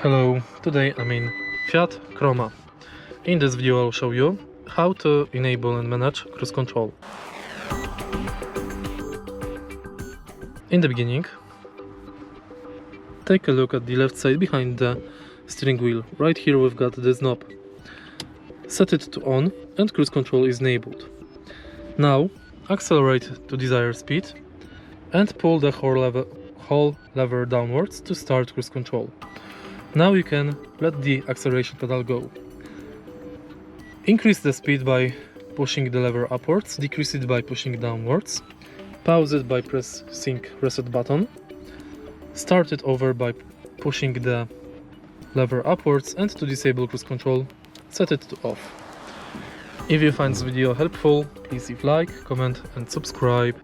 Hello, today I'm in Fiat Croma. In this video I'll show you how to enable and manage cruise control. In the beginning, take a look at the left side behind the steering wheel. Right here we've got this knob. Set it to on and cruise control is enabled. Now accelerate to desired speed and pull the whole lever downwards to start cruise control. Now you can let the acceleration pedal go. Increase the speed by pushing the lever upwards, decrease it by pushing downwards, pause it by pressing reset button, start it over by pushing the lever upwards, and to disable cruise control, set it to off. If you find this video helpful, please leave like, comment and subscribe.